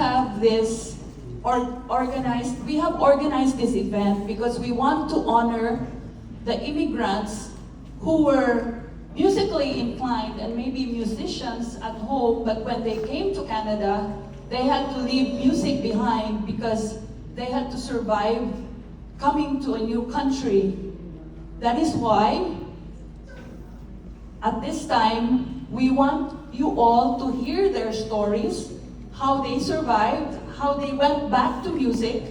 have this we have organized this event because we want to honor the immigrants who were musically inclined and maybe musicians at home, but when they came to Canada, they had to leave music behind because they had to survive coming to a new country. That is why, at this time, we want you all to hear their stories, how they survived, how they went back to music,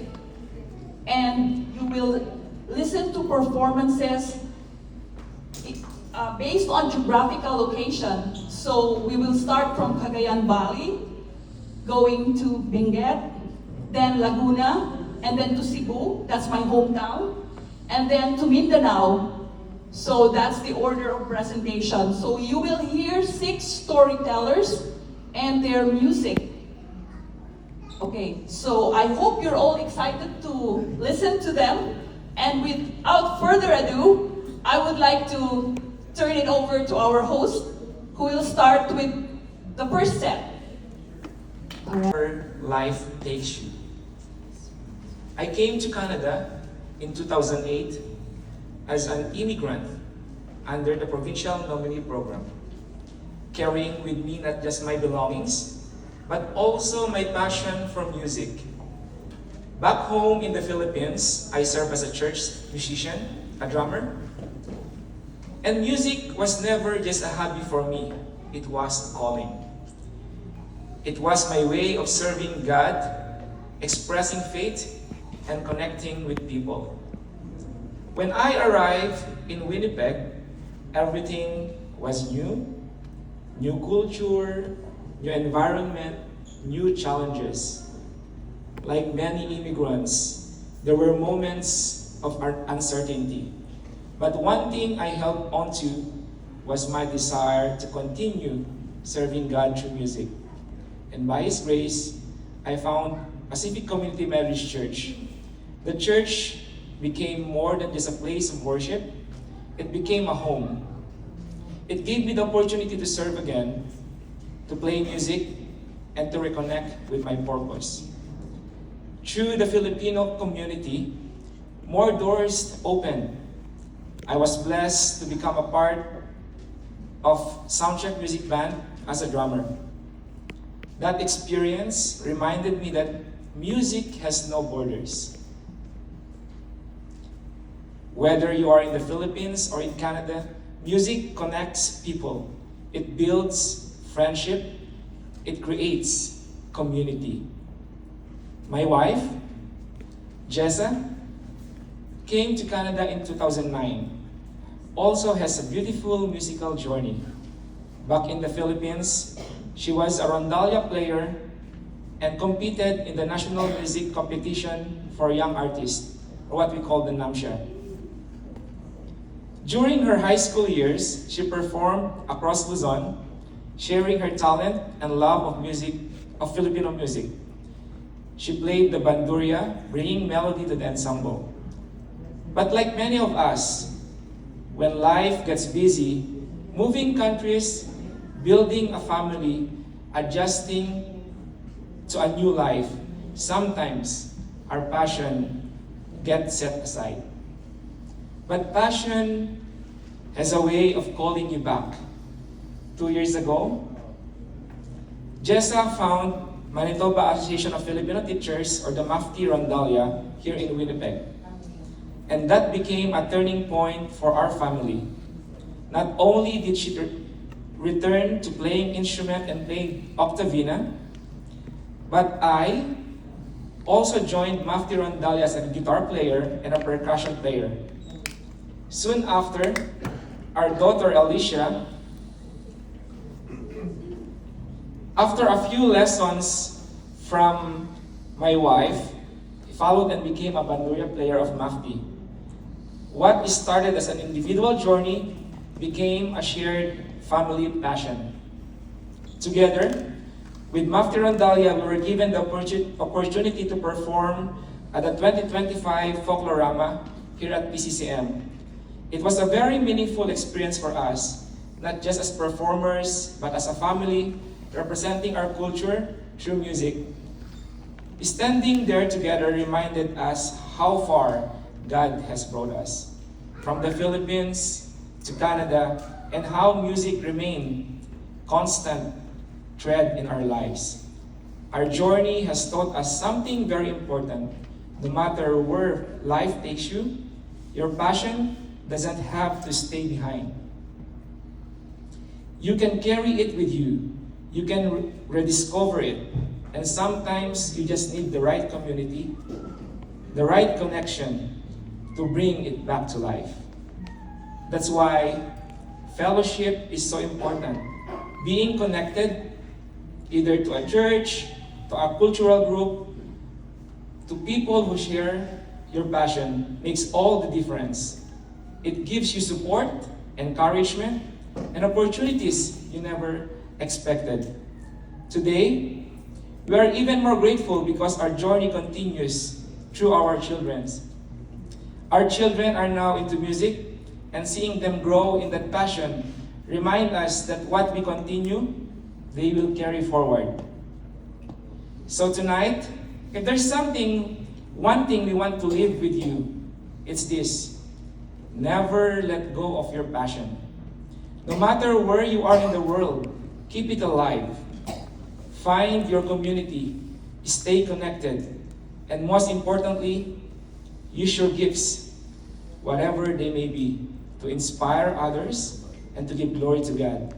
and you will listen to performances based on geographical location. So we will start from Cagayan Valley, going to Benguet, then Laguna, and then to Cebu, that's my hometown, and then to Mindanao. So that's the order of presentation. So you will hear 6 storytellers and their music. Okay, so I hope you're all excited to listen to them. And without further ado, I would like to turn it over to our host, who will start with the first set. Where life takes you. I came to Canada in 2008 as an immigrant under the Provincial Nominee Program, carrying with me not just my belongings, but also my passion for music. Back home in the Philippines, I serve as a church musician, a drummer. And music was never just a hobby for me, it was a calling. It was my way of serving God, expressing faith, and connecting with people. When I arrived in Winnipeg, everything was new. New culture, new environment, new challenges. Like many immigrants, there were moments of uncertainty. But one thing I held onto was my desire to continue serving God through music. And by His grace, I found Pacific Community Marriage Church. The church became more than just a place of worship. It became a home. It gave me the opportunity to serve again, to play music, and to reconnect with my purpose. Through the Filipino community, more doors opened. I was blessed to become a part of Soundcheck Music Band as a drummer. That experience reminded me that music has no borders. Whether you are in the Philippines or in Canada, music connects people. It builds friendship. It creates community. My wife, Jessa, came to Canada in 2009. Also has a beautiful musical journey. Back in the Philippines, she was a rondalia player and competed in the national music competition for young artists, or what we call the NAMSIA. During her high school years, she performed across Luzon, sharing her talent and love of music, of Filipino music. She played the bandurria, bringing melody to the ensemble. But like many of us, when life gets busy, moving countries, building a family, adjusting to a new life, sometimes our passion gets set aside. But passion has a way of calling you back. 2 years ago, Jessa found Manitoba Association of Filipino Teachers, or the MAFTI Rondalia, here in Winnipeg. And that became a turning point for our family. Not only did she return to playing instrument and playing octavina, but I also joined MAFTI Rondalia as a guitar player and a percussion player. Soon after, our daughter Alicia, after a few lessons from my wife, followed and became a bandurria player of MAFTI. What started as an individual journey became a shared family passion. Together, with MAFTI Rondalia, we were given the opportunity to perform at the 2025 Folklorama here at PCCM. It was a very meaningful experience for us, not just as performers, but as a family representing our culture through music. Standing there together reminded us how far God has brought us, from the Philippines to Canada, and how music remained constant thread in our lives. Our journey has taught us something very important. No matter where life takes you, your passion doesn't have to stay behind. You can carry it with you. You can rediscover it. And sometimes you just need the right community, the right connection to bring it back to life. That's why fellowship is so important. Being connected either to a church, to a cultural group, to people who share your passion makes all the difference. It gives you support, encouragement, and opportunities you never expected. Today, we are even more grateful because our journey continues through our children. Our children are now into music, and seeing them grow in that passion remind us that what we continue, they will carry forward. So tonight, if there's one thing we want to leave with you, it's this: never let go of your passion. No matter where you are in the world, keep it alive. Find your community, stay connected, and most importantly, use your gifts, whatever they may be, to inspire others and to give glory to God.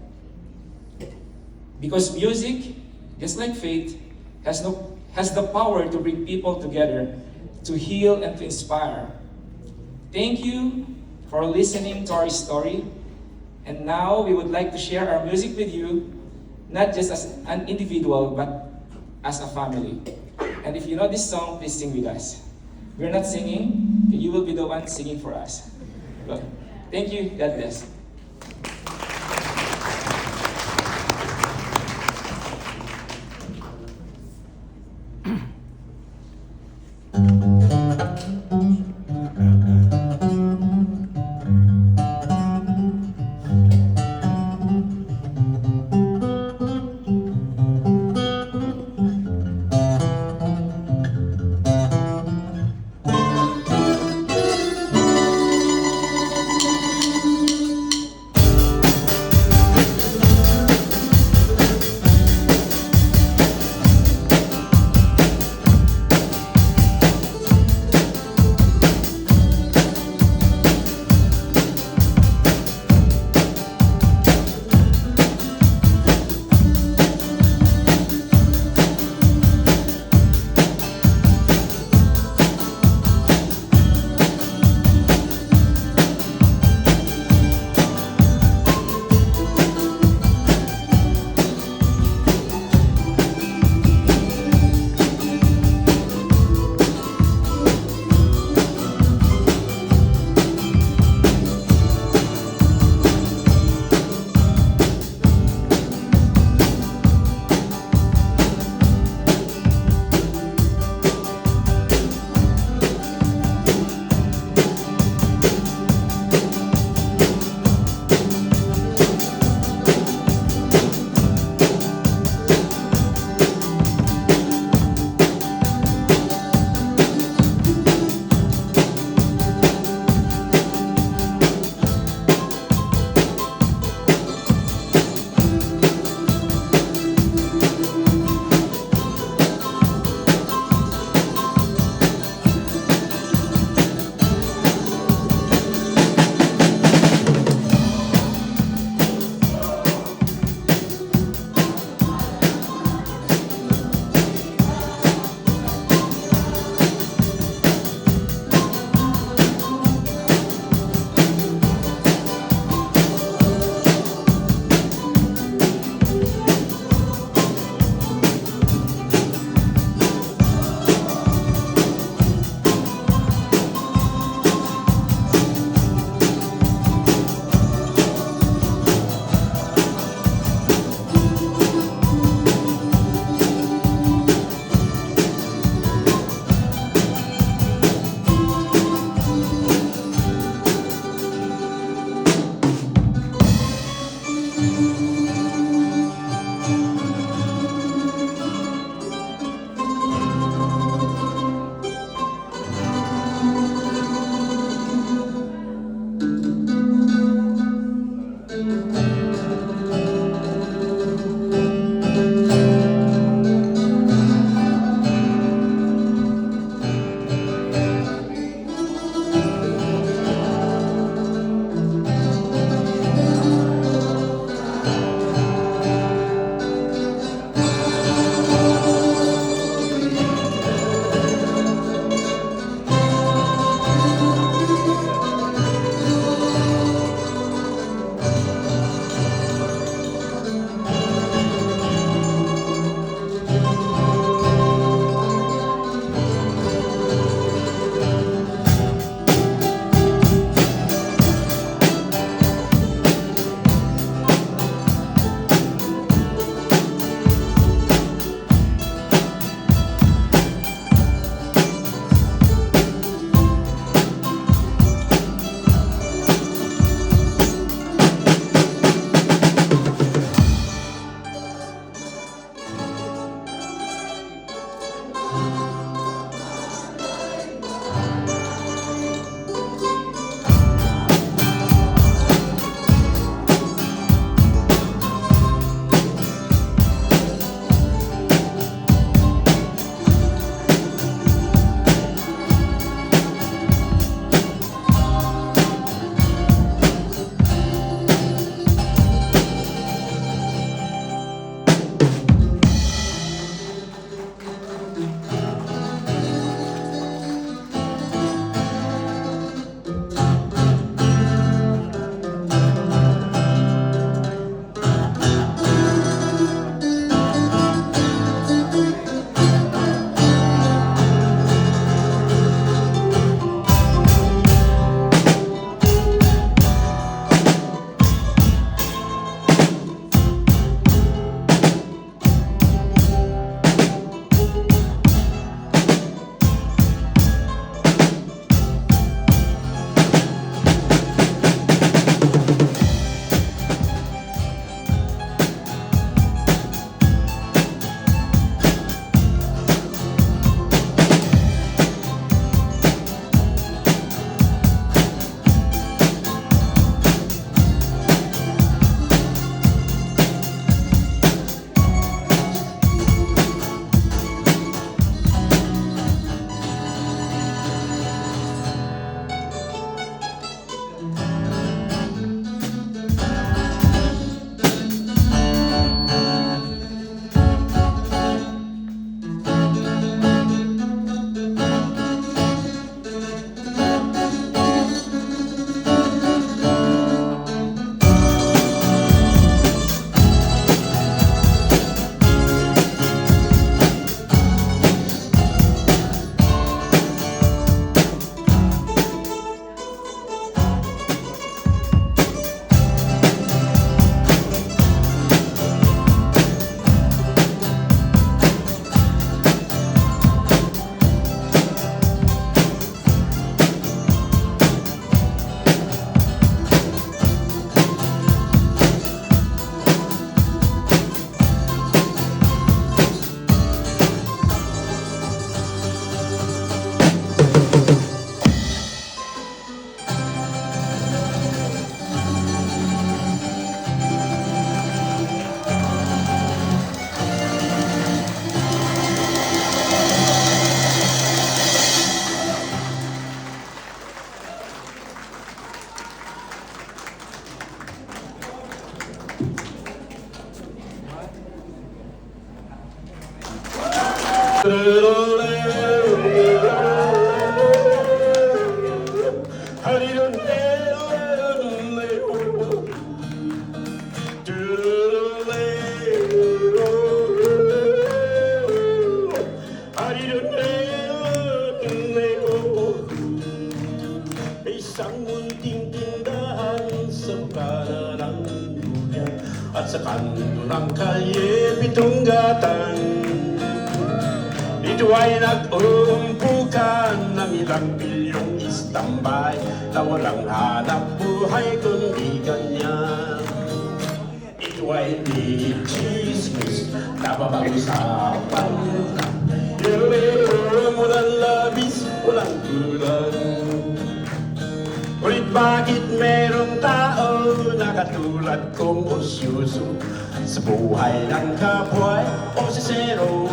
Because music, just like faith, has the power to bring people together, to heal and to inspire. Thank you for listening to our story. And now we would like to share our music with you, not just as an individual, but as a family. And if you know this song, please sing with us. We're not singing, you will be the one singing for us. Well, thank you, God bless. Isang munting tindahan sa kanan ng luya at sa kanto ng kalye pitunggatang. Ito ay nag-uumpukan ng ilang bilyong istambay na walang hanap buhay kundi ganyan. Ito ay di chismis na babag-usapan. Walang labis, walang kulang. Ngunit bakit merong tao na katulad kong osyoso sa buhay ng kapwa o sisero?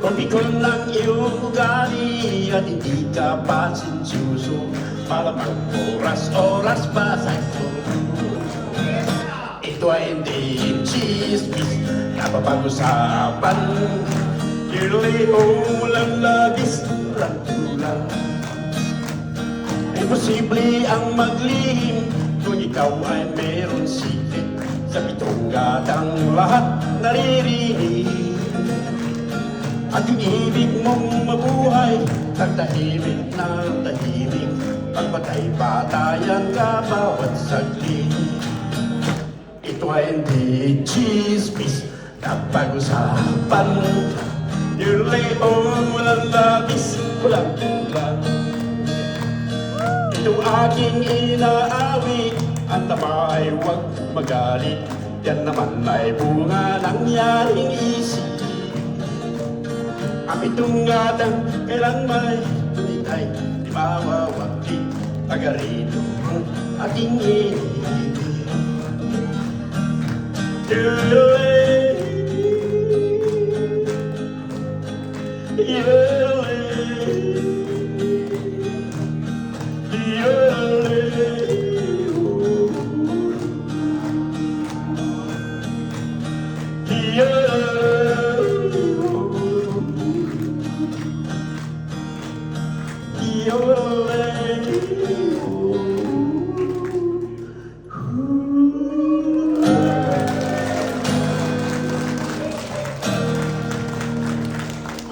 Kung ikon lang iyong ugali at hindi ka pansensyoso para pang oras-oras pa sa ito. Ito ay hindi chismis na papag-usapan. Kirlihong walang labis, walang kulang. Imposible ang maglihim kung ikaw ay meron sikit sa pitong gatang lahat naririnig. At yung ibig mong mabuhay, nagtahimik ng tahimik, pagpatay-patayan ka bawat saglit. Ito ay hindi chismis na pag-usapan. Yurleon, walang labis, walang kulang. Ito aking inaawit, at tama ay huwag magalit. Yan naman ay bunga ng yaring isip. Itungatan kailan may tunay di mawawagi tagarito ang aking inibig.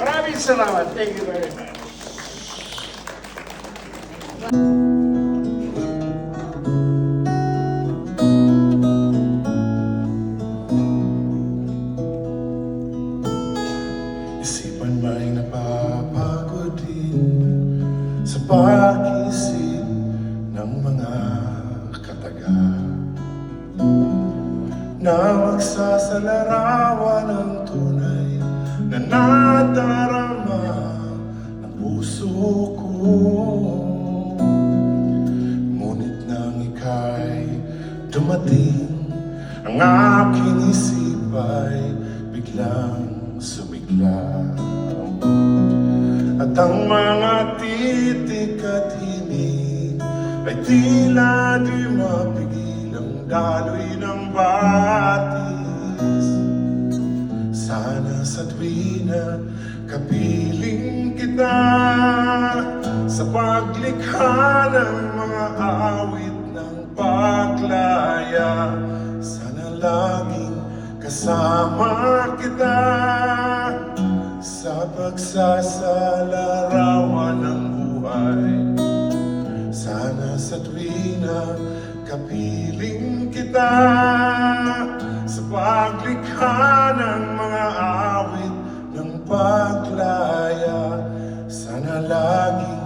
Maraming salamat. Thank you very much. Isipan ba'y napapagod din sa pag-isip ng mga kataga na magsasalarawan ng tunay na nadarama ng puso ko? Ngunit nang ika'y dumating, ang aking isip ay biglang sumigla. At ang mga titik at himig ay tila di mapigil ang daloy ng batis. Sana sa tuwina kapiling kita sa paglikha ng mga awit ng paglaya. Sana laging kasama kita sa pagsasalarawan ng buhay. Sana sa tuwina kapiling kita sa paglikha ng mga awit ng paglaya. Sana laging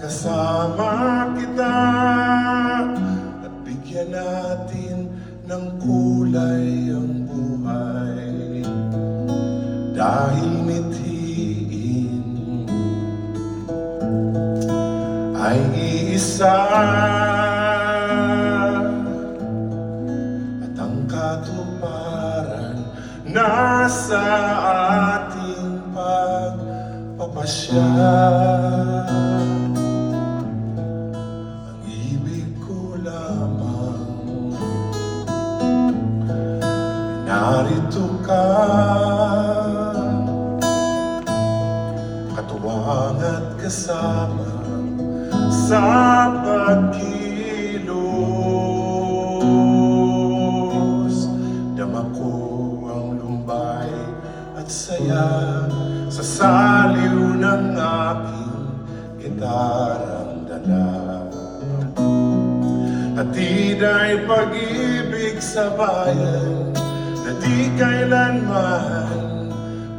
kasama kita at bigyan natin ng kulay ang buhay. Dahil mithiin ay iisa at ang katuparan nasa ating pagpapasya. Ang ibig ko lamang narito ka, katuwang at kasama sa pagkilos. Dama ko ang lumbay at saya sa saliw ng aking gitarang dala. Hatid ay pag-ibig sa bayan na di kailanman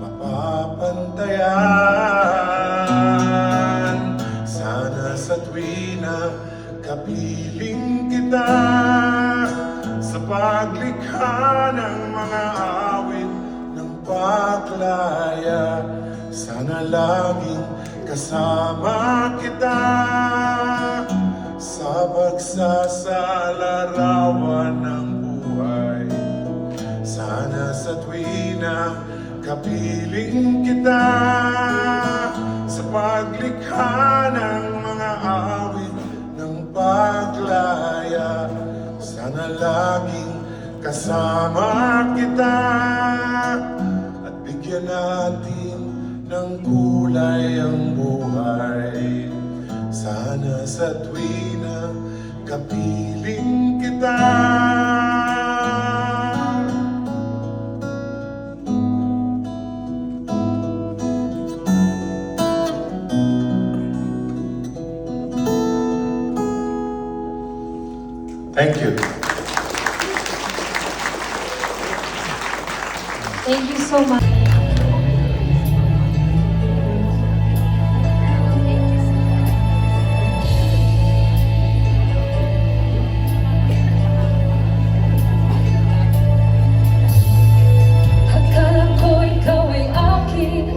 mapapantayan. Sana sa tuwina kapiling kita sa paglikha ng mga awit ng paglaya. Sana laging kasama kita sa pagsasalarawan ng buhay. Sana sa tuwina kapiling kita sa paglikha ng mga awit ng paglaya. Sana laging kasama kita at bigyan natin ng kulay ang buhay. Sana sa tuwina kapiling kita. Thank you. Thank you so much. Akala ko ikaw ay akin,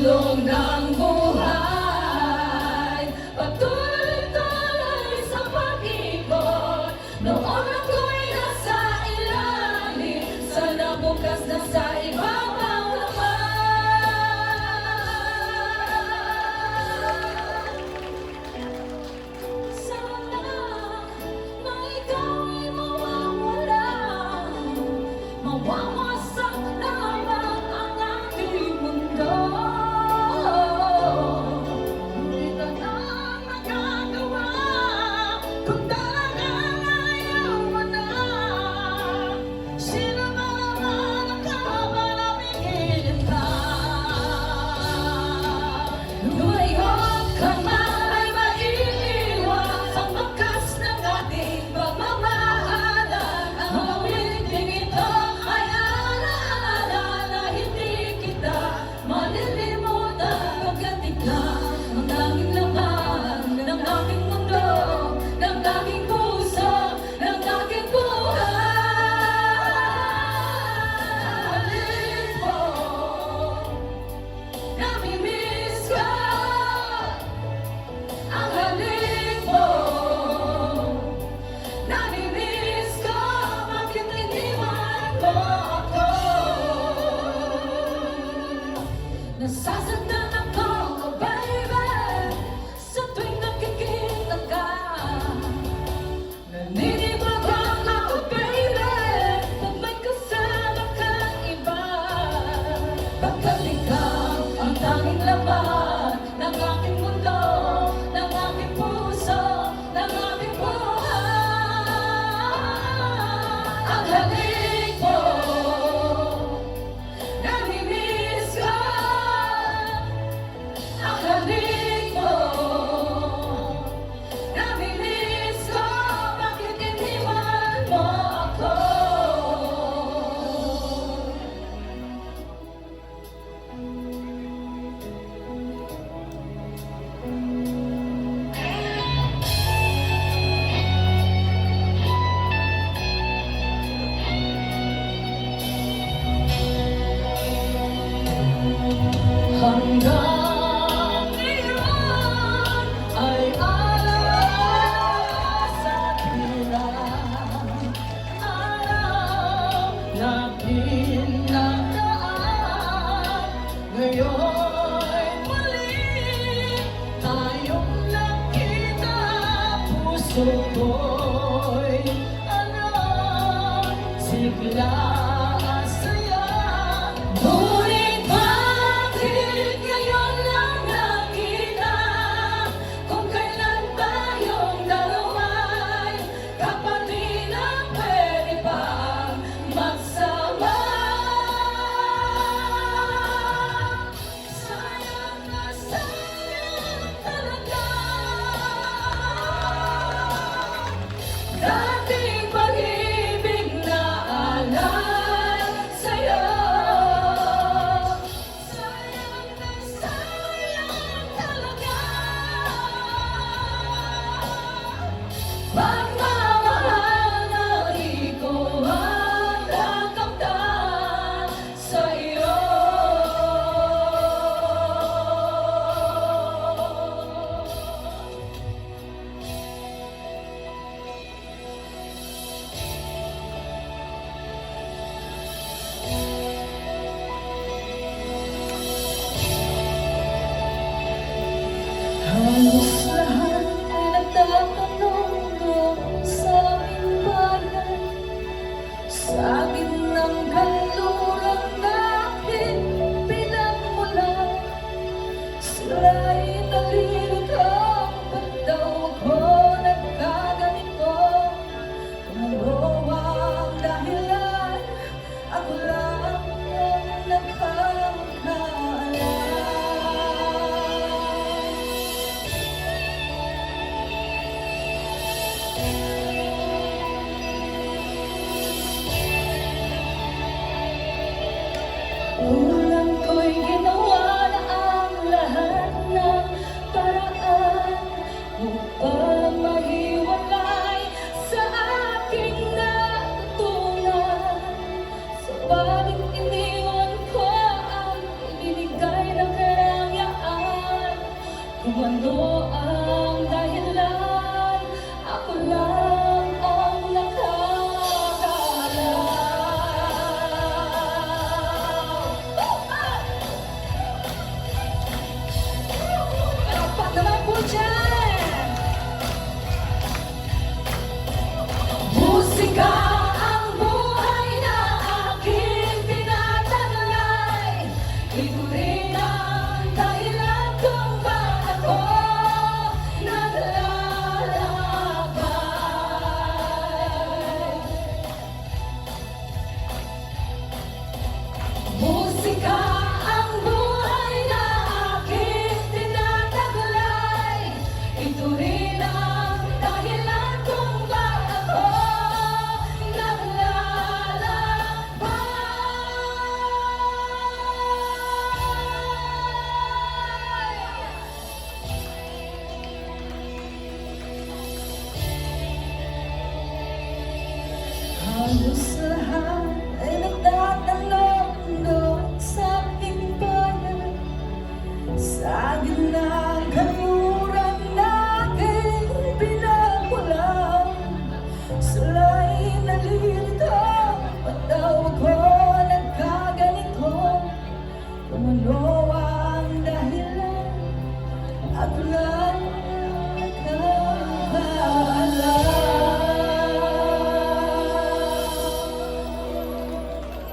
sulong ng buhay. Patuloy-tuloy sa pag-ikot, noon ako'y nasa ilalim, sana bukas na sa ibabaw naman. Sana na ikaw ay mawawala, mawawasak naman ang aking mundo. Hindi ka na magagawa kung talagang ayaw mo na. Sino ba naman ang kabalabigilin ka? Lumayon ka man ay maiiwan sa bakas ng ating pagmamahalan. Ang awiting ito ay alaala na hindi kita malilimutan. Pagkat ikaw ang tanging laman ng aking mundo, ng aking puso, ng aking buhay. Halip mo, namimiss ka. Ang halik mo, namimiss ko. Bakit iniwan mo ako? Nasasaktan ako, oh baby, sa tuwing nakikita ka. Naninibagang ako, baby, pag may kasama kang iba. Pagkat ikaw ang tanging laman ng aking mundo, ng aking puso, ng aking buhay. Ang halik mo, namimiss ka. Ang halik mo, namimiss ko. Bakit iniwan mo ako? Hanggang ngayon ay alaala sa hirap. Araw na pinagdaan, ngayon'y muli tayong nakita. Puso ko'y sigla saya. Ngunit bakit ngayon lang nakita? Kung kailan tayong dalawa'y kapatid na pwede pang magsama. Sayang na sayang talaga. Dating pag-ibig na alay sa'yo. Sayang na sayang talaga. Pagmamahal na di ko matakamtan sa'yo. Halos lahat ay nagtatanong sa aming bayan. Sa akin ng kanlurang natin pinagmulan. Sila'y nalilito, ba't daw ako nagkaganito? Kung ano ang dahilan, ako lang ang nagkakalat. Kung ano ang dahilan, ako lang ang nakakaalam. Palakpak naman po dyan! Musika ang buhay na aking tinataglay. Ito rin ang dahilan kung bakit ako naglalakbay. Musika ang buhay na aking tinataglay. Ito rin ang dahilan kung bakit ako naglalakbay. Halos lahat ay nagtatanong doon sa aking bayan. Sa gitna ng kanluran na aking pinakulang, sila'y nalilito, ba't daw ako nagkaganito? Kung ano ang dahilan, ako lang nakakaalam.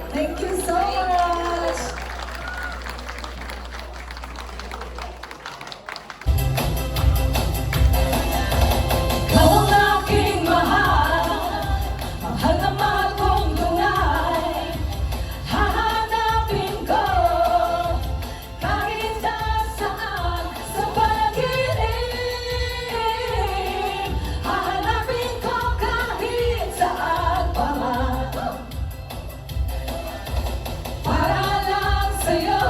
Thank you so much! Ikaw ang aking mahal, mahal na mahal kong tunay. Hahanapin ko kahit saan sa panaginip. Hahanapin ko kahit saan pa man. Para lang sa'yo,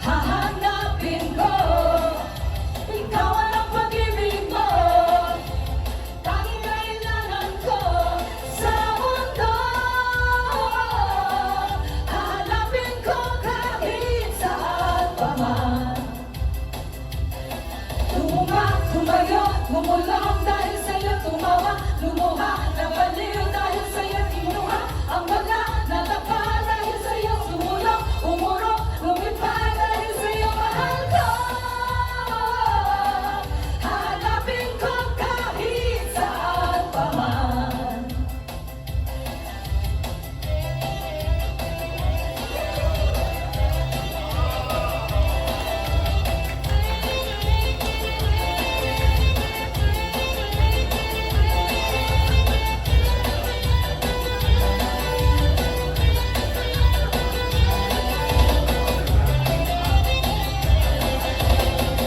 hahanapin ko. Ikaw ang pag-ibig mo, tanging kailangan ko sa mundo. Hahanapin ko kahit saan pa man. Tumuma, tumayo, gumulong dahil sa'yo tumawa. Lumuha, nabaliw dahil sa'yo kinuha. Ang wala, natapa dahil sa'yo sumulong. Umurong, lumipad dahil sa'yo mahal ko. Hahanapin ko kahit saan pa man.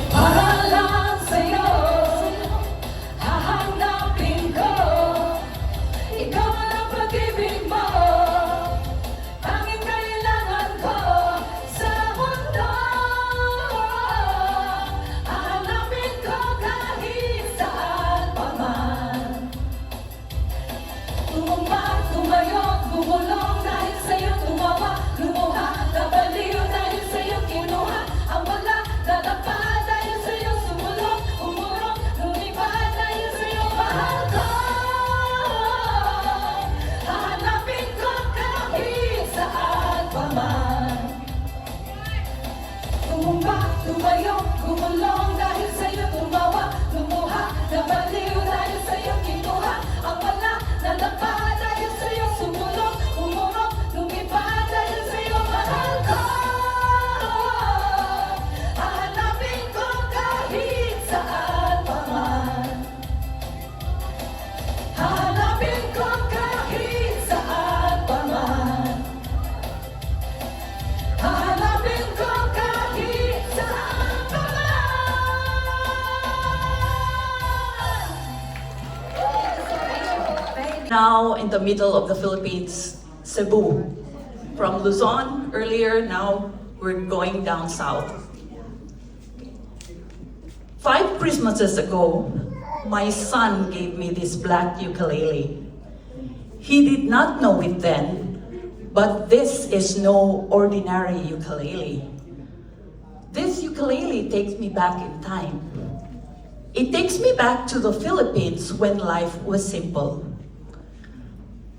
Para lang sa'yo, hahanapin ko. Ikaw ang pag-ibig mo, tanging kailangan ko sa mundo. Hahanapin ko kahit saan pa man. Tumuma, tumayo, gumulong dahil sa'yo tumawa. Lumuha, nabaliw dahil sa'yo kinuha. Ang wala, natapa dahil sa'yo sumulong. Umurong, lumipad dahil sa'yo mahal ko. Hahanapin ko kahit saan pa man. Tumumba, tumayo, gumulong dahil sa'yo tumawa. Lumuha, nabaliw dahil sa'yo kinuha. Ang wala, natapa dahil sa'yo sumulong. Umurong, lumipad dahil sa'yo mahal ko. Hahanapin ko kahit saan pa man. Hahanapin ko kahit saan pa man. Hahanapin ko kahit saan pa man. Now in the middle of the Philippines, Cebu. From Luzon earlier, now we're going down south. 5 Christmases ago, my son gave me this black ukulele. He did not know it then, but this is no ordinary ukulele. This ukulele takes me back in time. It takes me back to the Philippines when life was simple.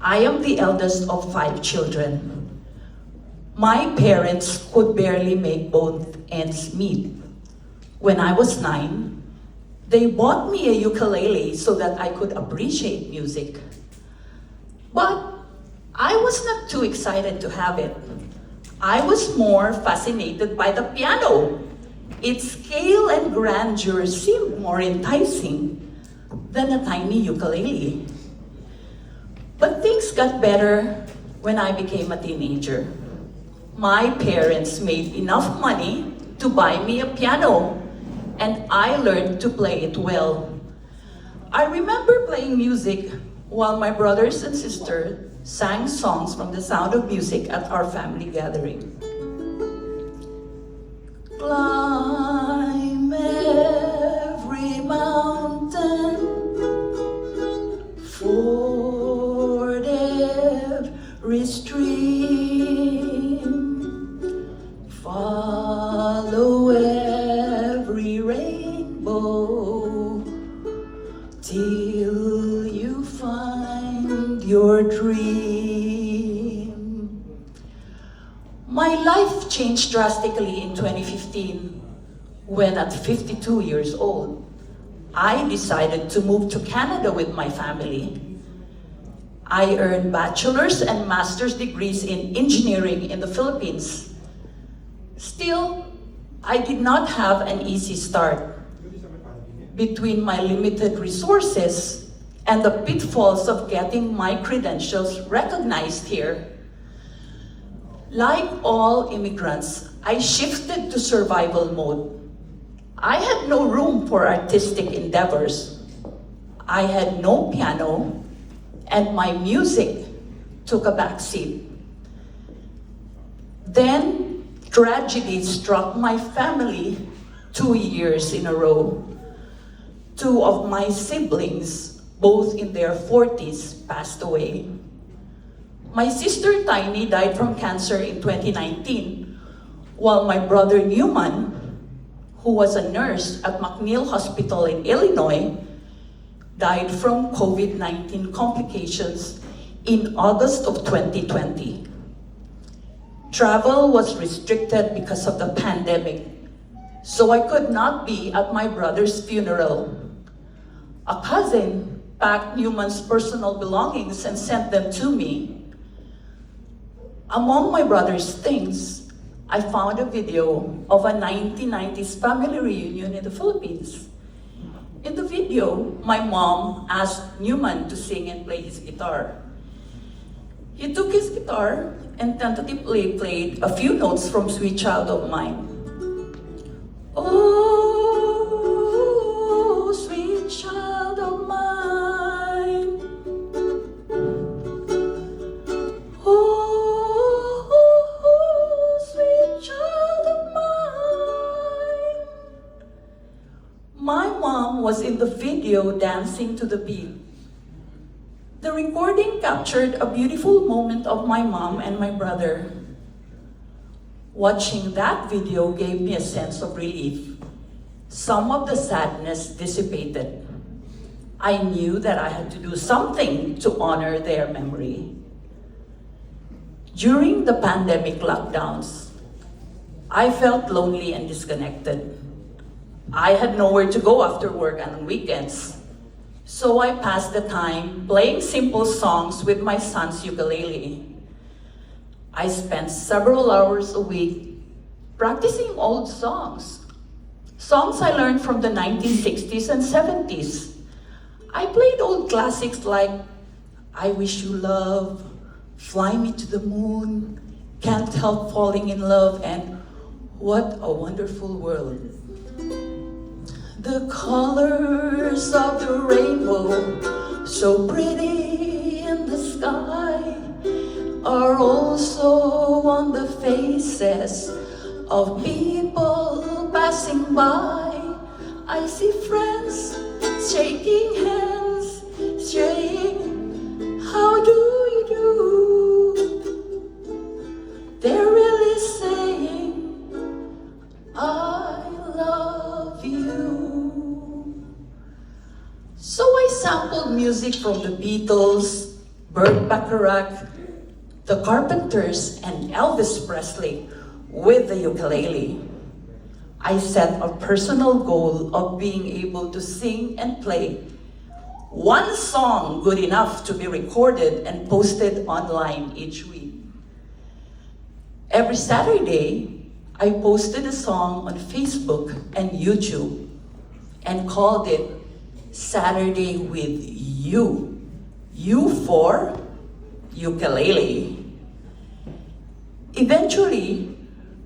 I am the eldest of 5 children. My parents could barely make both ends meet. When I was 9, they bought me a ukulele so that I could appreciate music. But I was not too excited to have it. I was more fascinated by the piano. Its scale and grandeur seemed more enticing than a tiny ukulele. But things got better when I became a teenager. My parents made enough money to buy me a piano, and I learned to play it well. I remember playing music while my brothers and sisters sang songs from The Sound of Music at our family gathering. Climb every mountain, ford every stream, follow every rainbow, till you find your dream. My life changed drastically in 2015 when at 52 years old, I decided to move to Canada with my family. I earned bachelor's and master's degrees in engineering in the Philippines. Still, I did not have an easy start. Between my limited resources and the pitfalls of getting my credentials recognized here, like all immigrants, I shifted to survival mode. I had no room for artistic endeavors. I had no piano, and my music took a backseat. Then tragedy struck my family 2 years in a row. 2 of my siblings, both in their 40s, passed away. My sister Tiny died from cancer in 2019, while my brother Newman, who was a nurse at McNeil Hospital in Illinois, died from COVID-19 complications in August of 2020. Travel was restricted because of the pandemic, so I could not be at my brother's funeral. A cousin packed Newman's personal belongings and sent them to me. Among my brother's things, I found a video of a 1990s family reunion in the Philippines. In the video, my mom asked Newman to sing and play his guitar. He took his guitar and tentatively played a few notes from Sweet Child of Mine. Oh, sweet child of mine. Oh, sweet child of mine. My mom was in the video dancing to the beat. The recording captured a beautiful moment of my mom and my brother. Watching that video gave me a sense of relief. Some of the sadness dissipated. I knew that I had to do something to honor their memory. During the pandemic lockdowns, I felt lonely and disconnected. I had nowhere to go after work and on weekends. So I passed the time playing simple songs with my son's ukulele. I spent several hours a week practicing old songs. Songs I learned from the 1960s and 70s. I played old classics like I Wish You Love, Fly Me to the Moon, Can't Help Falling in Love, and What a Wonderful World. The colors of the rainbow, so pretty in the sky, are also on the faces of people passing by. I see friends shaking hands, saying, how do you do? They're really saying, of music from the Beatles, Burt Bacharach, the Carpenters, and Elvis Presley with the ukulele. I set a personal goal of being able to sing and play one song good enough to be recorded and posted online each week. Every Saturday, I posted a song on Facebook and YouTube and called it Saturday with You. You for ukulele. Eventually,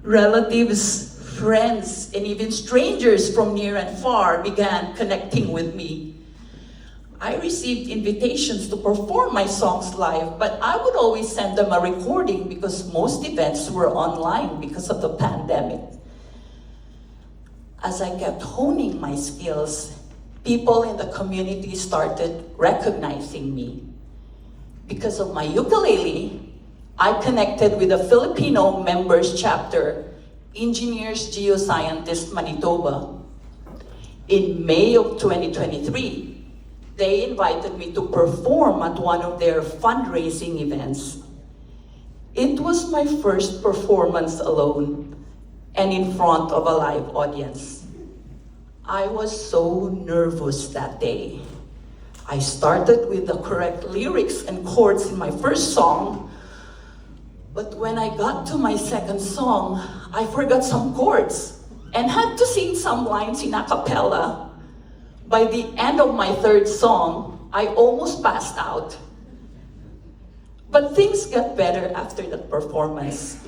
relatives, friends, and even strangers from near and far began connecting with me. I received invitations to perform my songs live, but I would always send them a recording because most events were online because of the pandemic. As I kept honing my skills, people in the community started recognizing me. Because of my ukulele, I connected with the Filipino members chapter, Engineers Geoscientists Manitoba. In May of 2023, they invited me to perform at one of their fundraising events. It was my first performance alone and in front of a live audience. I was so nervous that day. I started with the correct lyrics and chords in my first song, but when I got to my second song, I forgot some chords and had to sing some lines in a cappella. By the end of my third song, I almost passed out. But things got better after that performance.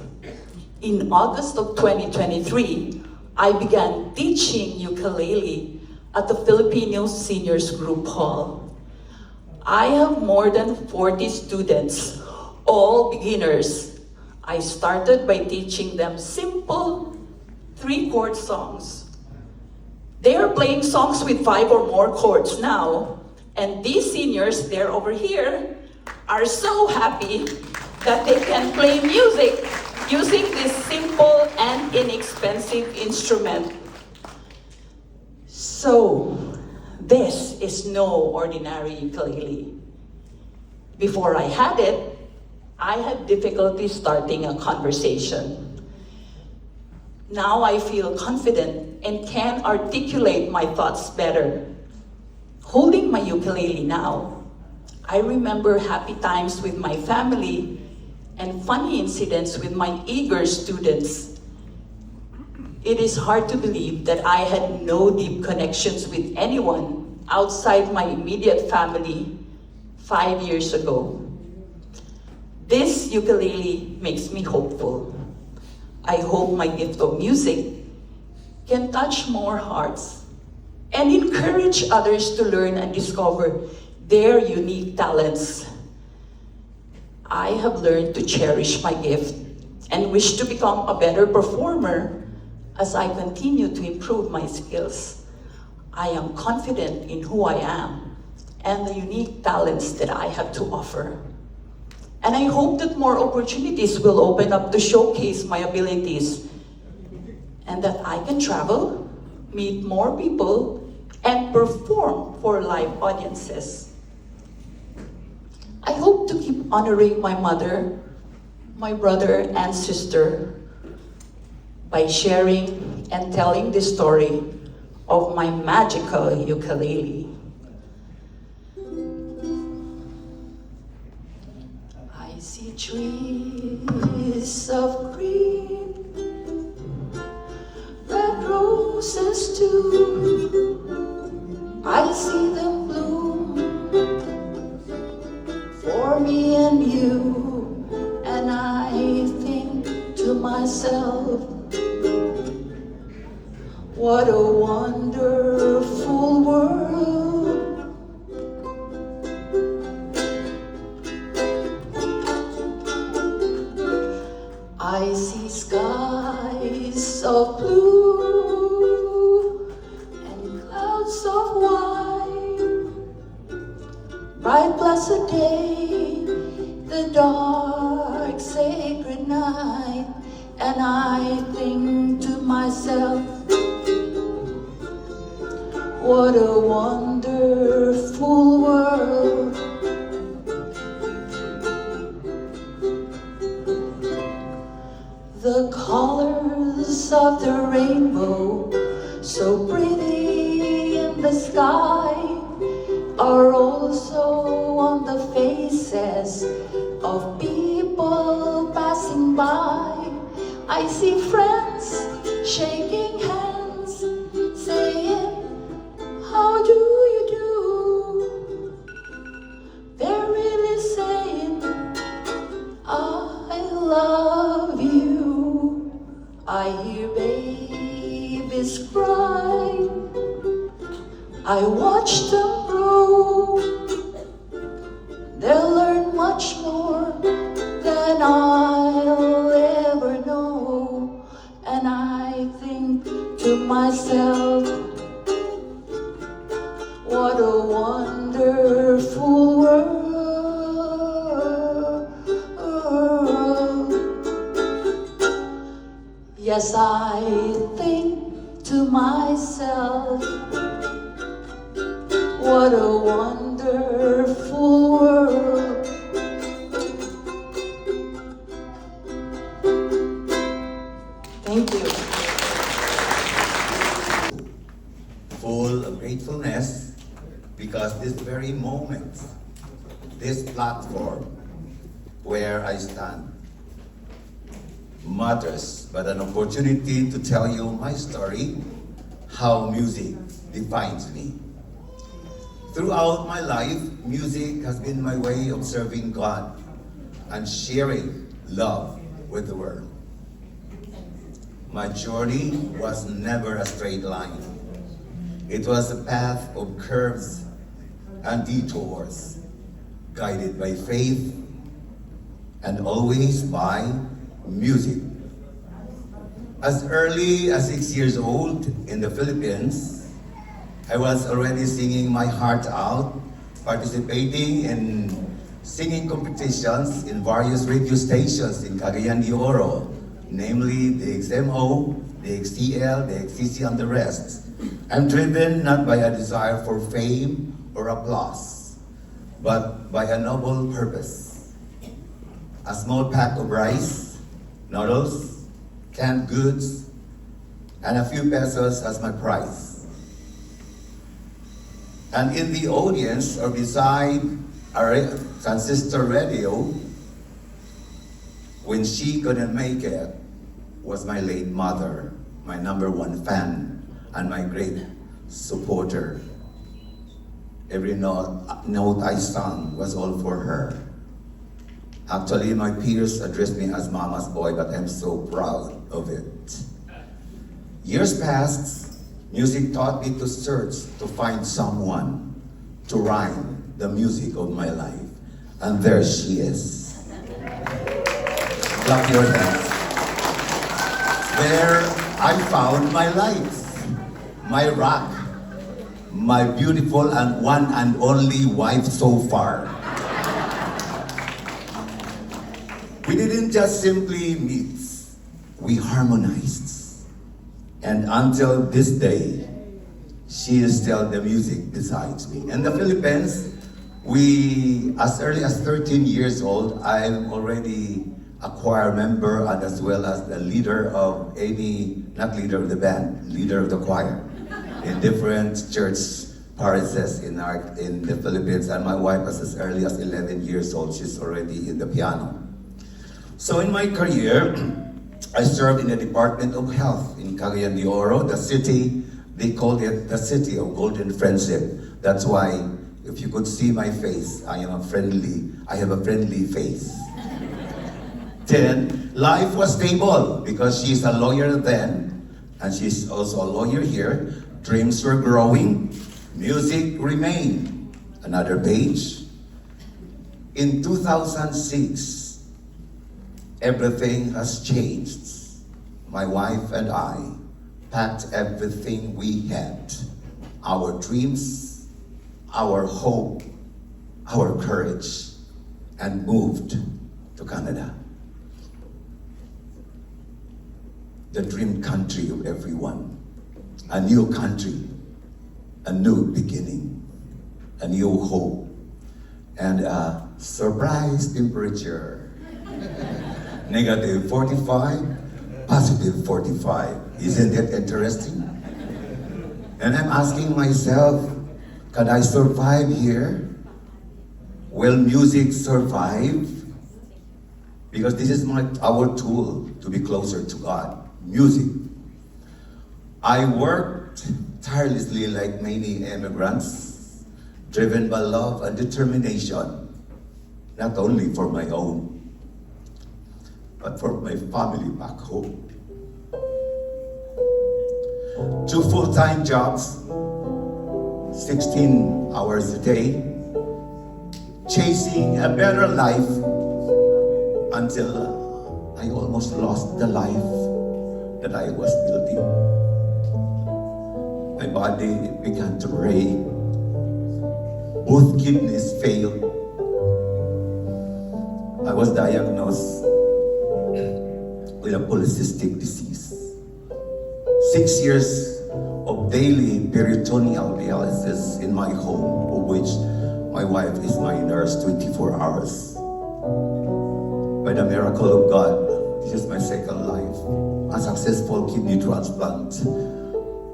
In August of 2023, I began teaching ukulele at the Filipino Seniors Group Hall. I have more than 40 students, all beginners. I started by teaching them simple 3-chord songs. They are playing songs with 5 or more chords now, and these seniors, they're over here, are so happy that they can play music using this simple and inexpensive instrument. So, this is no ordinary ukulele. Before I had it, I had difficulty starting a conversation. Now I feel confident and can articulate my thoughts better. Holding my ukulele now, I remember happy times with my family and funny incidents with my eager students. It is hard to believe that I had no deep connections with anyone outside my immediate family 5 years ago. This ukulele makes me hopeful. I hope my gift of music can touch more hearts and encourage others to learn and discover their unique talents. I have learned to cherish my gift and wish to become a better performer as I continue to improve my skills. I am confident in who I am and the unique talents that I have to offer. And I hope that more opportunities will open up to showcase my abilities and that I can travel, meet more people, and perform for live audiences. I hope to keep honoring my mother, my brother, and sister by sharing and telling the story of my magical ukulele. I see trees of green, red roses too. I see them bloom for me and you, and I think to myself, what a wonderful world. I see skies of blue and clouds of white, bright blessed day, the dark sacred night, and I think to myself, what a wonderful world. the rainbow, so pretty in the sky, are also on the faces of people passing by. I see friends shaking hands, saying, how do you do? They're really saying, I love you. I hear babies cry, I watch them grow. They'll learn much more than I'll ever know. And I think to myself, what a wonderful world. Yes, I think to myself, what a wonderful world. Thank you. Full of gratefulness because this very moment, this platform where I stand matters, but an opportunity to tell you my story, how music defines me. Throughout my life, music has been my way of serving God and sharing love with the world. My journey was never a straight line. It was a path of curves and detours, guided by faith and always by music. As early as 6 years old in the Philippines, I was already singing my heart out, participating in singing competitions in various radio stations in Cagayan de Oro, namely the XMO, the XTL, the XCC, and the rest. I'm driven not by a desire for fame or applause, but by a noble purpose. A small pack of rice, noodles, canned goods, and a few pesos as my prize. And in the audience or beside a transistor radio, when she couldn't make it, was my late mother, my #1 fan and my great supporter. Every note I sang was all for her. Actually, my peers addressed me as Mama's boy, but I'm so proud of it. Years passed, music taught me to search to find someone to rhyme the music of my life. And there she is. Clap your hands. There I found my life, my rock, my beautiful and one and only wife so far. We didn't just simply meet, we harmonized. And until this day, she is still the music besides me. In the Philippines, as early as 13 years old, I'm already a choir member and as well as the leader of not leader of the band, leader of the choir in different church parishes in the Philippines. And my wife was as early as 11 years old. She's already in the piano. So in my career, I served in the Department of Health in Cagayan de Oro, the city, they called it the city of golden friendship. That's why, if you could see my face, I have a friendly face. Then, life was stable because she's a lawyer then, and she's also a lawyer here. Dreams were growing, music remained. Another page. In 2006, everything has changed. My wife and I packed everything we had, our dreams, our hope, our courage, and moved to Canada. The dream country of everyone. A new country, a new beginning, a new hope, and a surprise temperature. -45, +45. Isn't it interesting? And I'm asking myself, can I survive here? Will music survive? Because this is our tool to be closer to God, music. I worked tirelessly like many immigrants, driven by love and determination, not only for my own, but for my family back home. 2 full-time jobs, 16 hours a day, chasing a better life until I almost lost the life that I was building. My body began to break. Both kidneys failed. I was diagnosed with a polycystic disease. 6 years of daily peritoneal dialysis in my home, of which my wife is my nurse 24 hours. By the miracle of God, this is my second life. A successful kidney transplant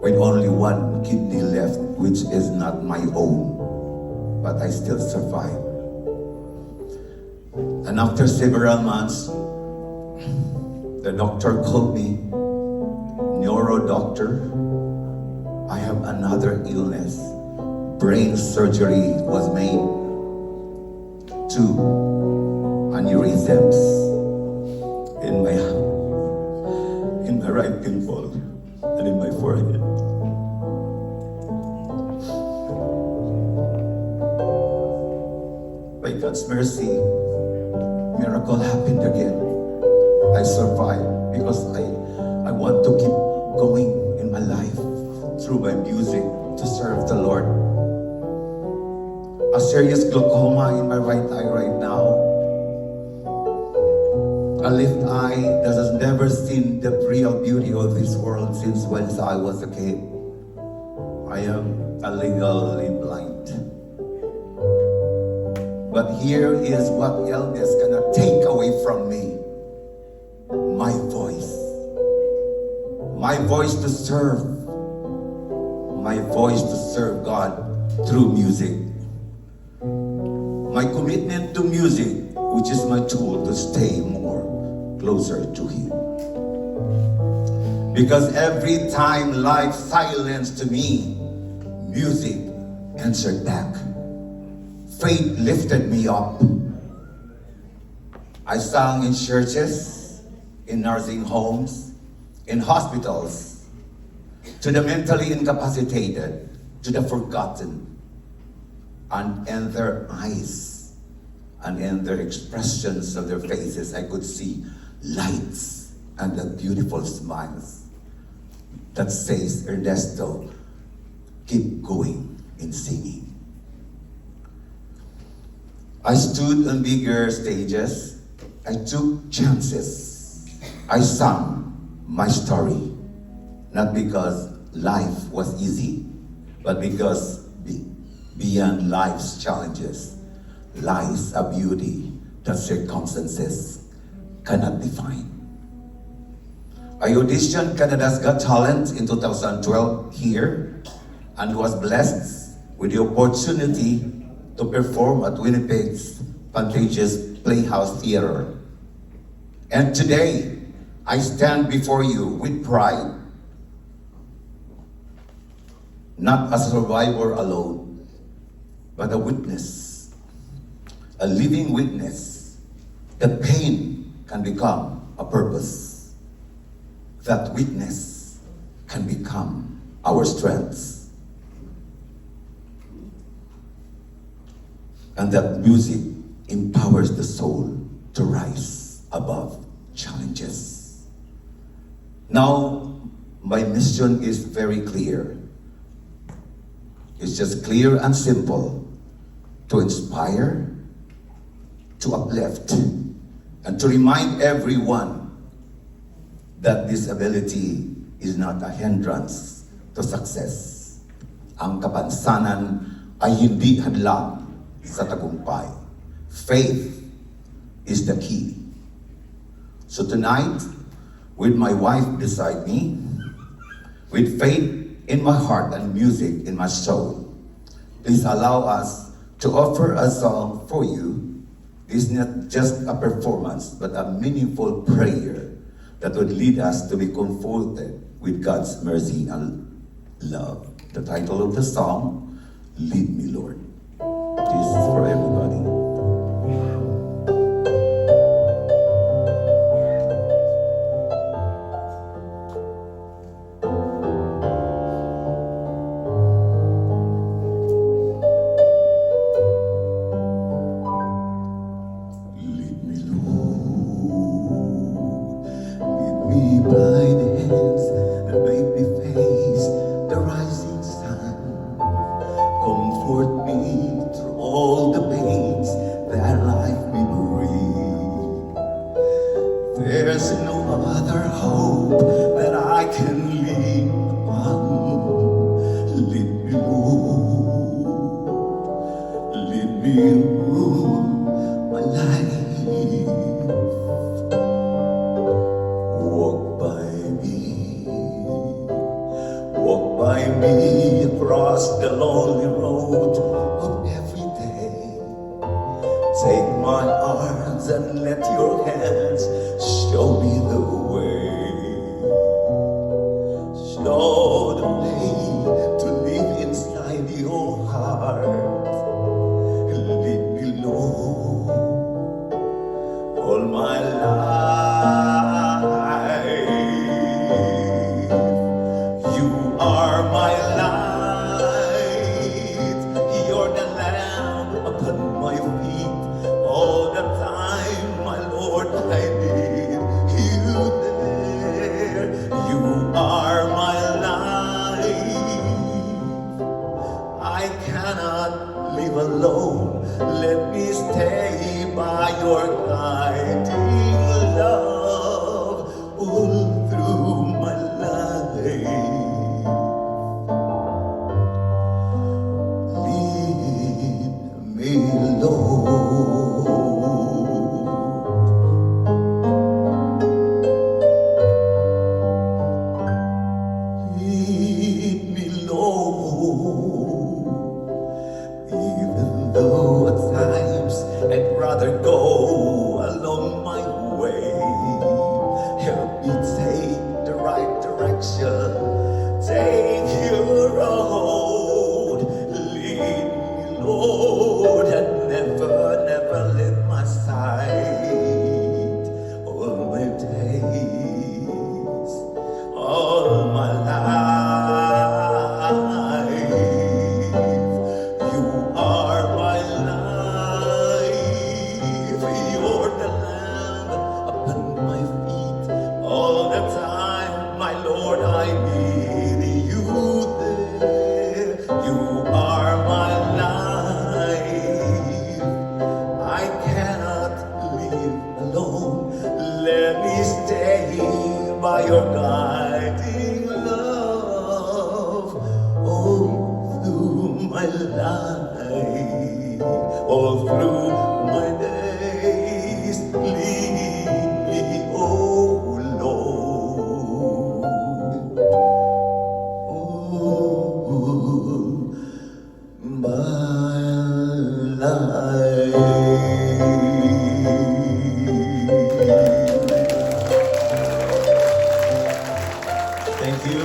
with only 1 kidney left, which is not my own, but I still survive. And after several months, the doctor called me, neuro doctor, I have another illness. Brain surgery was made. 2 aneurysms in my right temple and in my forehead. By God's mercy, miracle happened again. I survived because I want to keep going in my life through my music to serve the Lord. A serious glaucoma in my right eye right now. A left eye that has never seen the real beauty of this world since when I was a kid. I am legally blind. But here is what illness cannot take away from me. My voice. My voice to serve. My voice to serve God through music. My commitment to music, which is my tool to stay more closer to Him. Because every time life silenced me, music answered back. Faith lifted me up. I sang in churches, in nursing homes, in hospitals, to the mentally incapacitated, to the forgotten, and in their eyes and in their expressions of their faces, I could see lights and the beautiful smiles that says, Ernesto, keep going in singing. I stood on bigger stages. I took chances. I sang my story, not because life was easy, but because beyond life's challenges lies a beauty that circumstances cannot define. I auditioned Canada's Got Talent in 2012 here and was blessed with the opportunity to perform at Winnipeg's Pantages Playhouse Theater. And today, I stand before you with pride, not as a survivor alone, but a witness, a living witness that pain can become a purpose. That witness can become our strengths. And that music empowers the soul to rise above challenges. Now, my mission is very clear. It's just clear and simple: to inspire, to uplift, and to remind everyone that disability is not a hindrance to success. Ang kapansanan ay hindi hadlang sa tagumpay. Faith is the key. So tonight, with my wife beside me, With faith in my heart and music in my soul, please allow us to offer a song for you. This is not just a performance, but a meaningful prayer that would lead us to be comforted with God's mercy and love. The title of the song, Lead Me, Lord. This is for everybody. There's no other hope that I can lean upon. Lead me, Lord, lead me through my life. Walk by me across the lonely road of every day. Take my arms and let your hands show me the way. Show the way to live inside your heart. Lead me, Lord, all my life. You are my light. You're the lamp upon my feet. All the time, my Lord, I need you there. You are my life. I cannot live alone. Let me stay by your guiding love all through my life. Lead me, Lord. Lead me, Lord. Even though at times I'd rather go along my way. Help me take the right direction. Take your road. Lead me, Lord, and never leave my side. All my days, all my life. You are my life. You're the lamp upon my feet. All the time, my Lord, I need you there. You are my life. I cannot live alone. Let me stay by your guiding love all through my life, all through my days. Lead me, oh Lord, all my life. Thank you.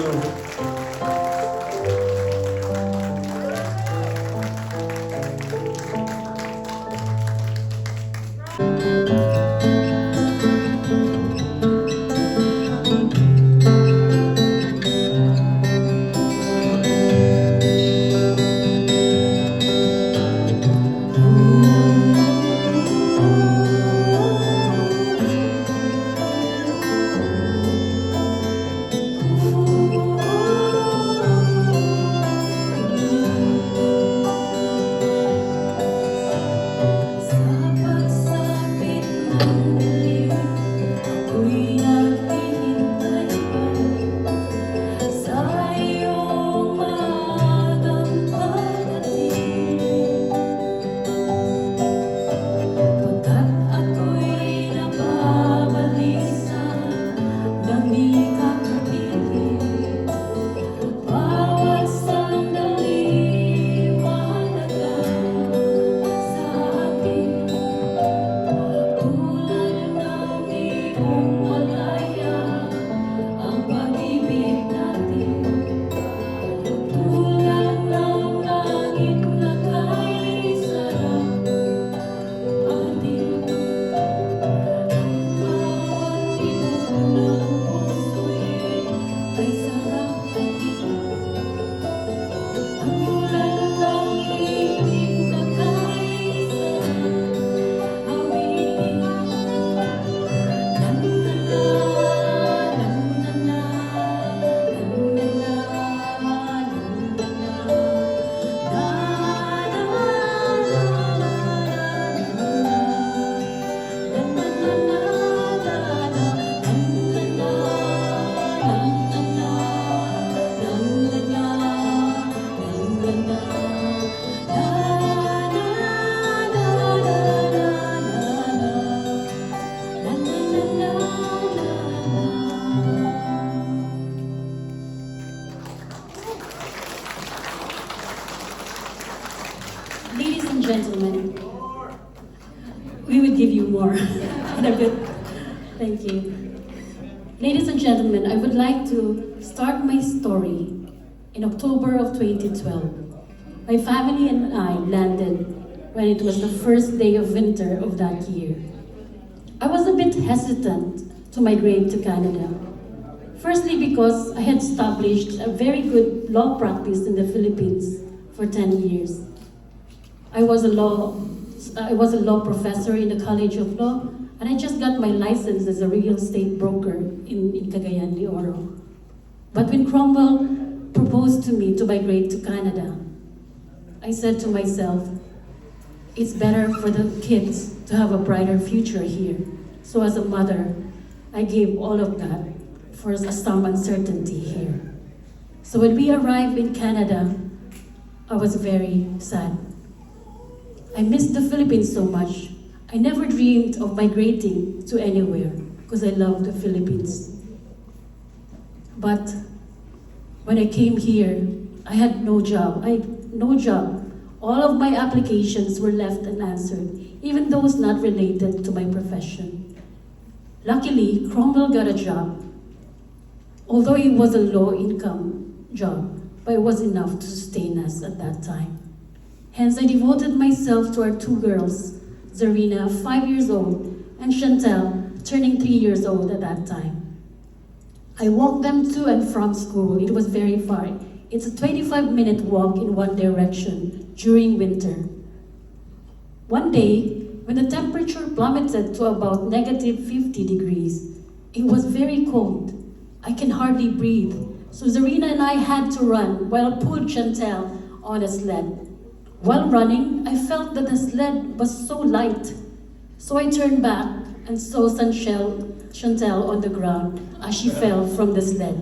gentlemen, we would give you more. Thank you. Ladies and gentlemen, I would like to start my story in October of 2012. My family and I landed when it was the first day of winter of that year. I was a bit hesitant to migrate to Canada. Firstly, because I had established a very good law practice in the Philippines for 10 years. I was a law professor in the College of Law, and I just got my license as a real estate broker in Cagayan de Oro. But when Cromwell proposed to me to migrate to Canada, I said to myself, it's better for the kids to have a brighter future here. So as a mother, I gave all of that for some uncertainty here. So when we arrived in Canada, I was very sad. I missed the Philippines so much. I never dreamed of migrating to anywhere because I love the Philippines. But when I came here, I had no job. All of my applications were left unanswered, even those not related to my profession. Luckily, Cromwell got a job. Although it was a low-income job, but it was enough to sustain us at that time. Hence, I devoted myself to our two girls, Zarina, 5 years old, and Chantel, turning 3 years old at that time. I walked them to and from school. It was very far. It's a 25-minute walk in one direction during winter. One day, when the temperature plummeted to about negative 50 degrees, it was very cold. I can hardly breathe. So Zarina and I had to run while I pulled Chantel on a sled. While running, I felt that the sled was so light. So I turned back and saw Chantel on the ground as she fell from the sled.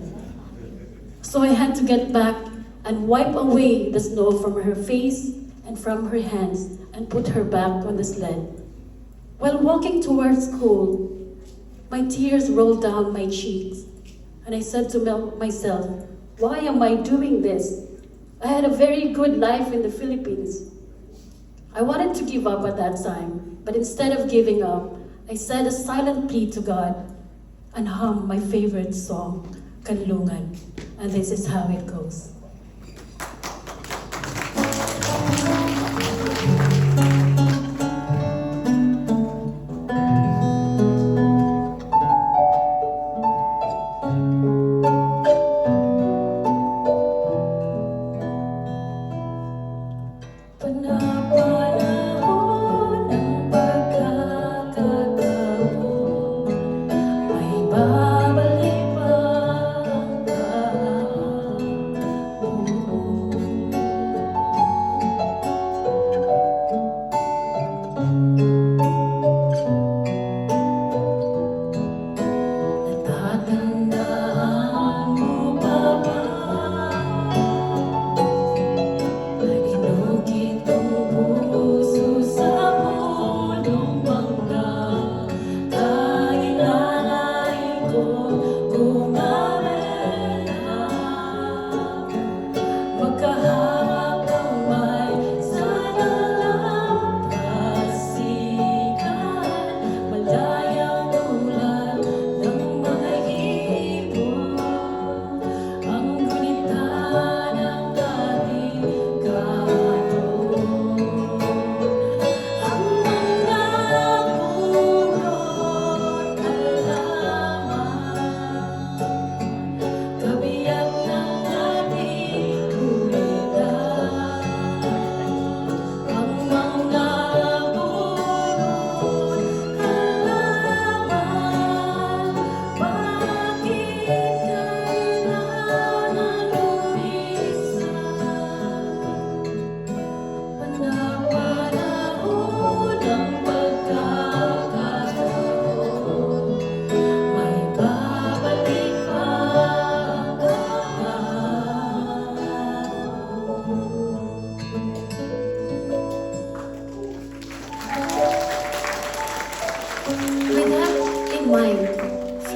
So I had to get back and wipe away the snow from her face and from her hands and put her back on the sled. While walking towards school, my tears rolled down my cheeks. And I said to myself, why am I doing this? I had a very good life in the Philippines. I wanted to give up at that time, but instead of giving up, I said a silent plea to God and hummed my favorite song, Kanlungan. And this is how it goes.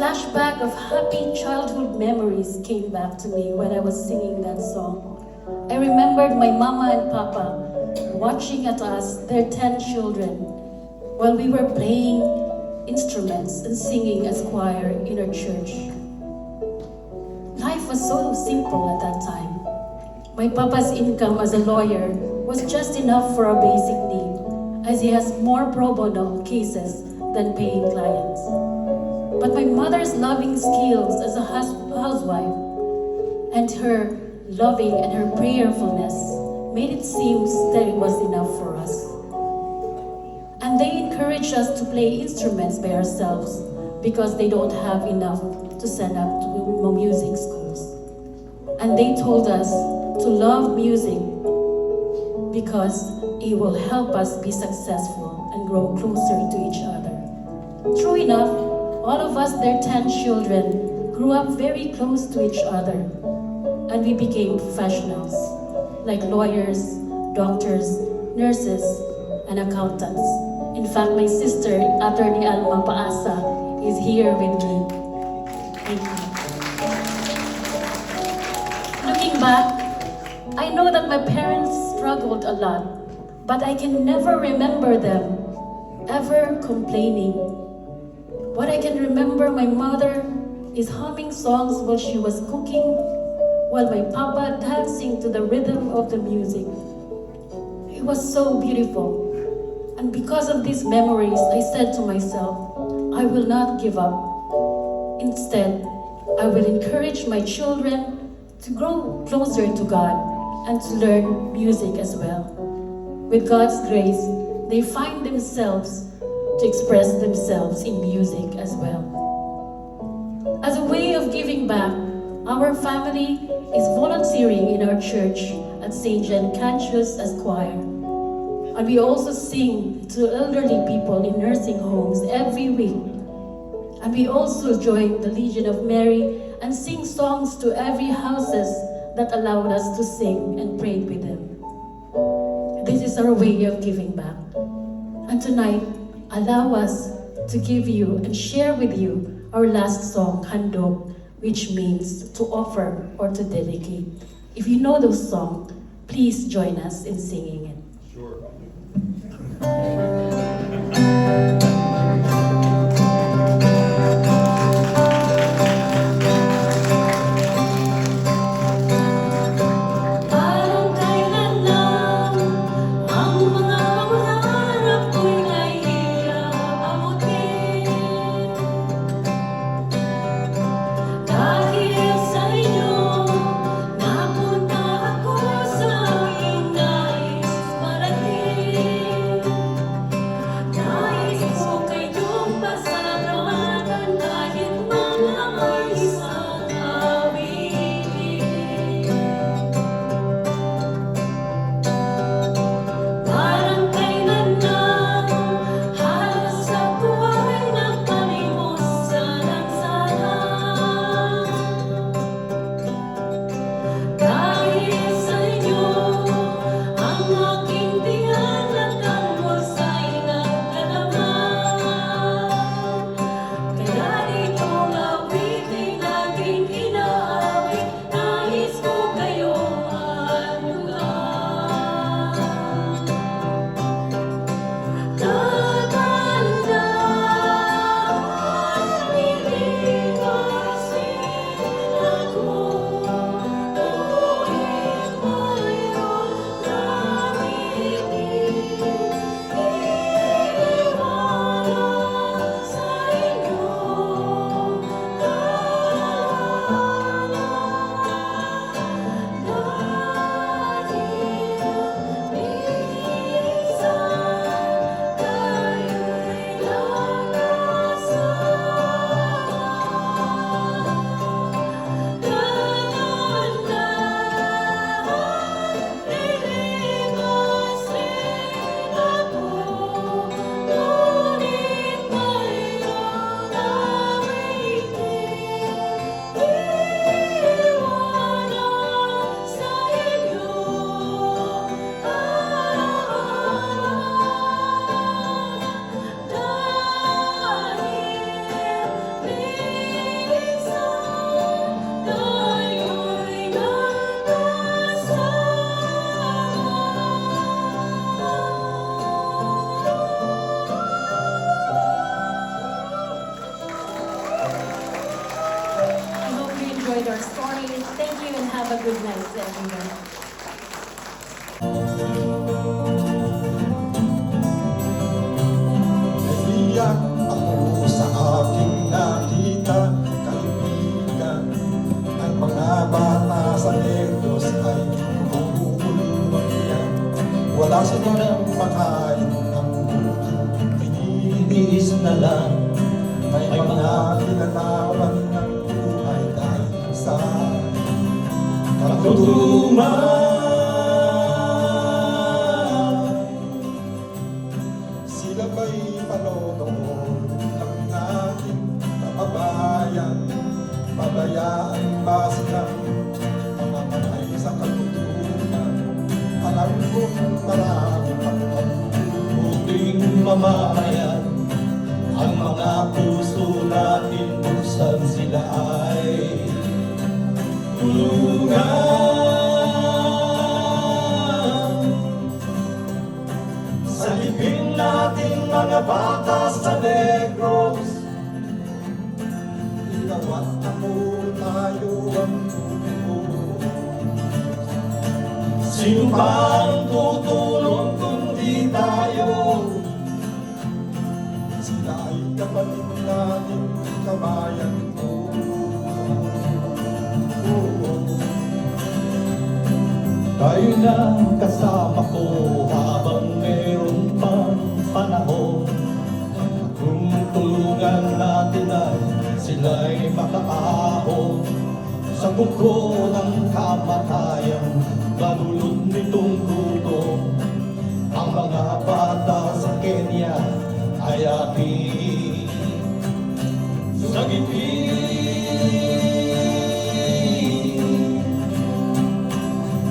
Flashback of happy childhood memories came back to me when I was singing that song. I remembered my mama and papa watching at us, their 10 children, while we were playing instruments and singing as choir in our church. Life was so simple at that time. My papa's income as a lawyer was just enough for our basic need, as he has more pro bono cases than paying clients. But my mother's loving skills as a housewife and her loving and her prayerfulness made it seem that it was enough for us. And they encouraged us to play instruments by ourselves because they don't have enough to send up to music schools. And they told us to love music because it will help us be successful and grow closer to each other. True enough, all of us, their 10 children, grew up very close to each other, and we became professionals like lawyers, doctors, nurses, and accountants. In fact, my sister, Attorney Alma Paasa, is here with me. Thank you. Looking back, I know that my parents struggled a lot, but I can never remember them ever complaining. What I can remember my mother is humming songs while she was cooking, while my papa dancing to the rhythm of the music. It was so beautiful. And because of these memories, I said to myself, I will not give up. Instead, I will encourage my children to grow closer to God and to learn music as well. With God's grace, they find themselves to express themselves in music as well. As a way of giving back, our family is volunteering in our church at St. John Cantius as choir. And we also sing to elderly people in nursing homes every week. And we also join the Legion of Mary and sing songs to every houses that allowed us to sing and pray with them. This is our way of giving back. And tonight, allow us to give you and share with you our last song, Handog, which means to offer or to dedicate. If you know those songs, please join us in singing it. Nais have a good night to everyone. Naiiyak ako sa aking nakita, kaibigan. Ang mga bata sa Llanos ay umuuling yan. Wala silang makain ang buto, tinitiis na lang. May mga kinalaman ng buhay dahil sa katutuman. Sila ba'y panonood ng ating kababayan? Pabayaan ba silang mga kamay sa katutunan? Alam kong marami pang mabuting mamamayan. Ang mga puso natin kung saan sila ay tulungan. Salipin natin mga bata sa Negros. Ikaw at ako, tayo ang tutulong. Sino ba ang tutulong kundi tayo? Sila ay kapatid natin, kabayan ko. Tayo na kasama ko habang meron pang panahon. Kung tulungan natin ay sila'y makaahon sa buko ng kamatayan, malulot nitong gutom. Ang mga bata sa Kenya ay ating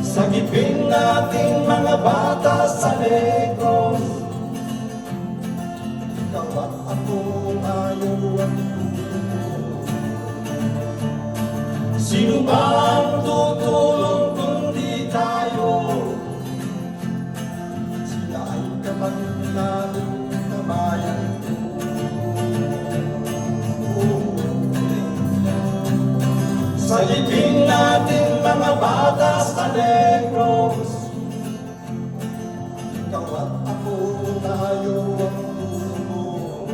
sagipin natin mga bata sa Negros. Ikaw at ako, tayo ang tutulong. Sino ba ang tutulong kundi tayo? Sila ay kapatid natin, kabayan ko. Sagipin natin mga bata sa Negros. Ikaw at ako, tayo ang tutulong.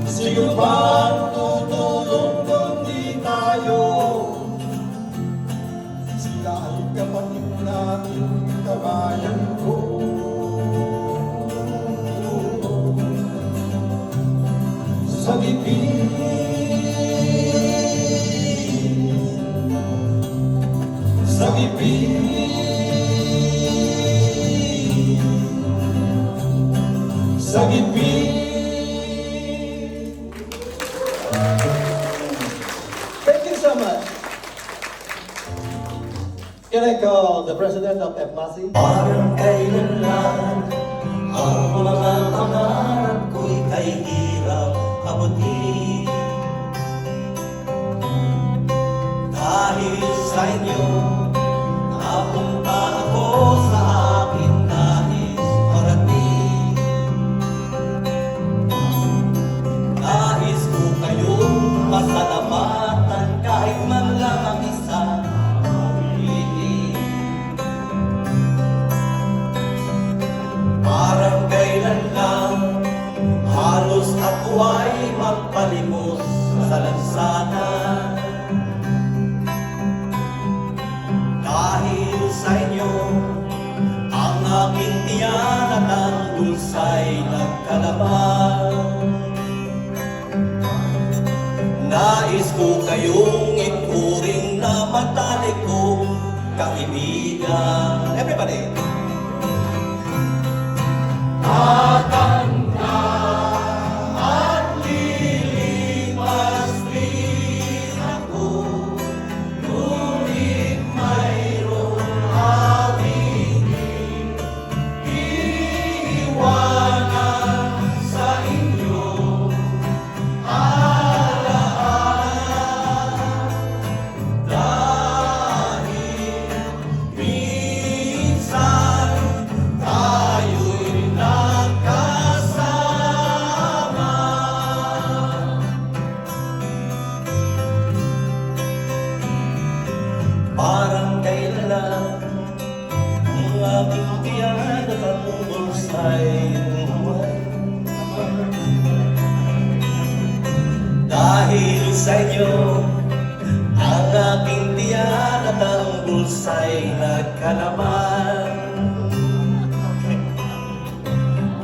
Sino ba ang tutulong kundi tayo? Sila ay kapatid natin, kabayan ko. Sagipin Thank you so much. Can I call the president of FMAACI? Parang kailan lang ang mga pangarap ko'y kay hirap abutin. Dahil sa inyo, napunta ako sa aking nais marating. Nais ko kayong masalamatan kahit man lang ang isang ulitin. Parang kailan lang halos ako ay magpalimos sa lansangan. Dahil sa inyo, ang aking tiyan at ang dulsay nagkalaman. Nais ko kayong ituring na matalik kong kaibigan. Everybody! Tatanda at lilipas din ako, ngunit mayroong aming iiwanan sa inyo. Dahil minsan tayo'y nagkakasama. buhay dahil sa inyo ang aking tiyan at ang bulsa'y nagkalaman.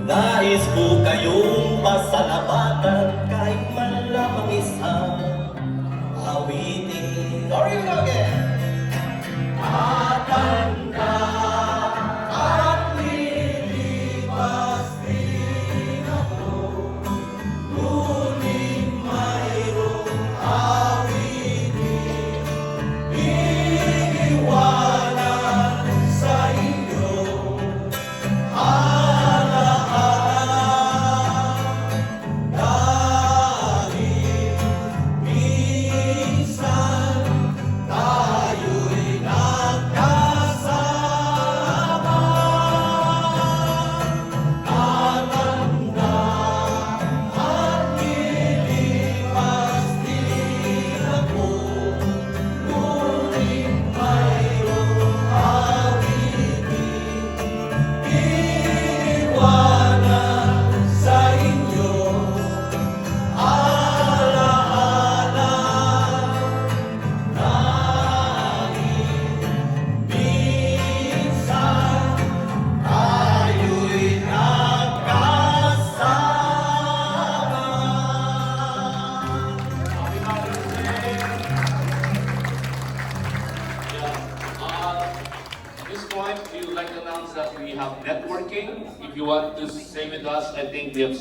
Nais ko kayong pasalamatan kahit man lamang isang awitin. Sorry, we go again. Matanda at lilipas din ako, ngunit mayroong awitin iniwanan sa inyo. We would like to announce that we have networking. If you want to stay with us, I think we have